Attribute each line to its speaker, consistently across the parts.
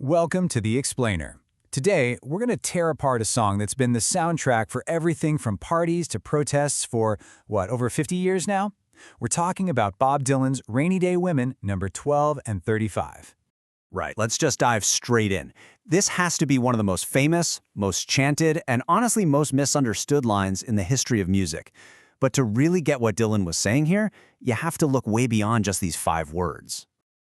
Speaker 1: Welcome to The Explainer. Today, we're going to tear apart a song that's been the soundtrack for everything from parties to protests for, over 50 years now? We're talking about Bob Dylan's Rainy Day Women, number 12 and 35.
Speaker 2: Right, let's just dive straight in. This has to be one of the most famous, most chanted, and honestly most misunderstood lines in the history of music. But to really get what Dylan was saying here, you have to look way beyond just these 5 words.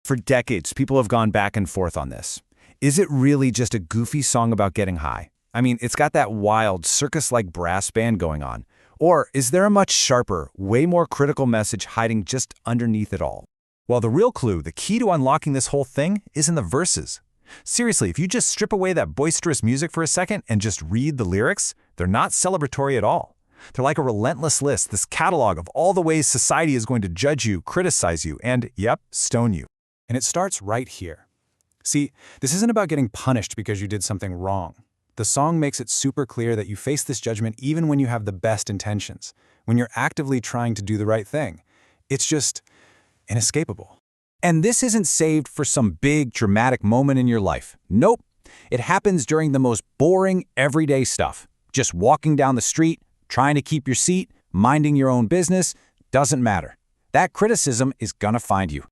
Speaker 2: For decades, people have gone back and forth on this. Is it really just a goofy song about getting high? I mean, it's got that wild, circus-like brass band going on. Or is there a much sharper, way more critical message hiding just underneath it all? Well, the real clue, the key to unlocking this whole thing, is in the verses. Seriously, if you just strip away that boisterous music for a second and just read the lyrics, they're not celebratory at all. They're like a relentless list, this catalog of all the ways society is going to judge you, criticize you, and, stone you.
Speaker 1: And it starts right here. See, this isn't about getting punished because you did something wrong. The song makes it super clear that you face this judgment even when you have the best intentions, when you're actively trying to do the right thing. It's just inescapable. And this isn't saved for some big, dramatic moment in your life. Nope. It happens during the most boring, everyday stuff. Just walking down the street, trying to keep your seat, minding your own business, doesn't matter. That criticism is gonna find you.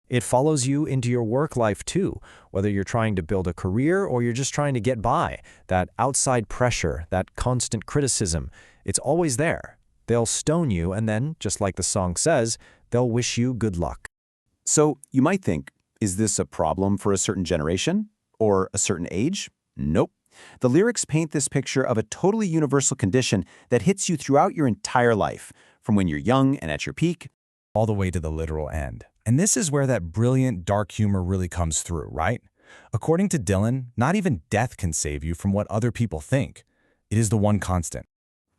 Speaker 3: It follows you into your work life too, whether you're trying to build a career or you're just trying to get by. That outside pressure, that constant criticism, it's always there. They'll stone you and then, just like the song says, they'll wish you good luck.
Speaker 2: So you might think, is this a problem for a certain generation? Or a certain age? Nope. The lyrics paint this picture of a totally universal condition that hits you throughout your entire life, from when you're young and at your peak,
Speaker 1: all the way to the literal end. And this is where that brilliant dark humor really comes through, right? According to Dylan, not even death can save you from what other people think. It is the one constant.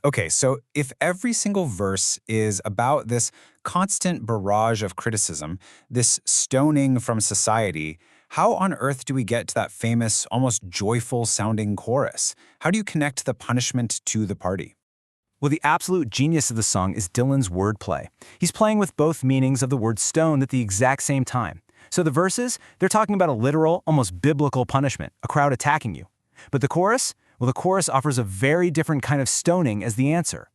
Speaker 1: Okay, so if every single verse is about this constant barrage of criticism, this stoning from society, how on earth do we get to that famous, almost joyful-sounding chorus? How do you connect the punishment to the party?
Speaker 2: Well, the absolute genius of the song is Dylan's wordplay. He's playing with both meanings of the word stone at the exact same time. So the verses, they're talking about a literal, almost biblical punishment, a crowd attacking you. But the chorus? Well, the chorus offers a very different kind of stoning as the answer.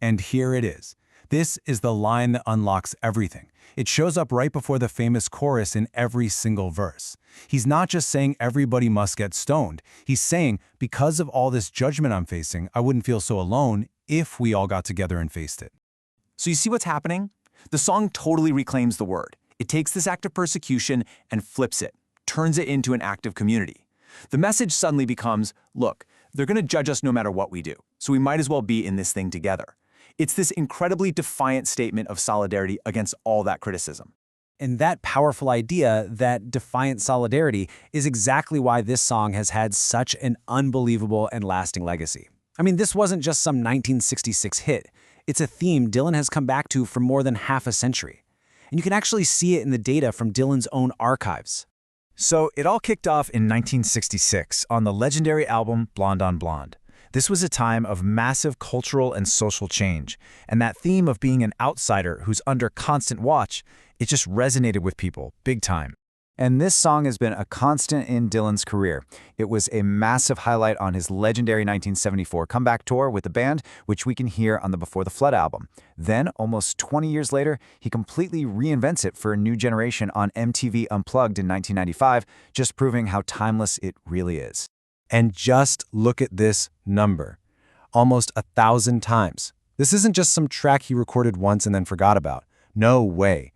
Speaker 1: And here it is. This is the line that unlocks everything. It shows up right before the famous chorus in every single verse. He's not just saying everybody must get stoned. He's saying, because of all this judgment I'm facing, I wouldn't feel so alone if we all got together and faced it.
Speaker 2: So you see what's happening? The song totally reclaims the word. It takes this act of persecution and flips it, turns it into an act of community. The message suddenly becomes, look, they're going to judge us no matter what we do, so we might as well be in this thing together. It's this incredibly defiant statement of solidarity against all that criticism.
Speaker 3: And that powerful idea, that defiant solidarity, is exactly why this song has had such an unbelievable and lasting legacy. I mean, this wasn't just some 1966 hit. It's a theme Dylan has come back to for more than half a century. And you can actually see it in the data from Dylan's own archives.
Speaker 1: So it all kicked off in 1966 on the legendary album Blonde on Blonde. This was a time of massive cultural and social change, and that theme of being an outsider who's under constant watch, it just resonated with people big time. And this song has been a constant in Dylan's career. It was a massive highlight on his legendary 1974 comeback tour with the band, which we can hear on the Before the Flood album. Then, almost 20 years later, he completely reinvents it for a new generation on MTV Unplugged in 1995, just proving how timeless it really is. And just look at this number. Almost 1,000 times. This isn't just some track he recorded once and then forgot about. No way.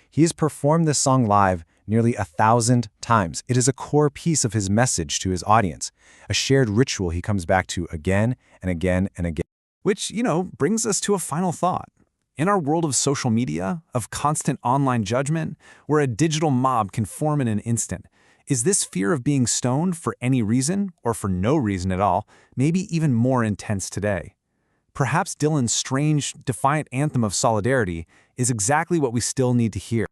Speaker 1: He has performed this song live nearly 1,000 times. It is a core piece of his message to his audience, a shared ritual he comes back to again and again and again. Which, brings us to a final thought. In our world of social media, of constant online judgment, where a digital mob can form in an instant, is this fear of being stoned for any reason, or for no reason at all, maybe even more intense today? Perhaps Dylan's strange, defiant anthem of solidarity is exactly what we still need to hear.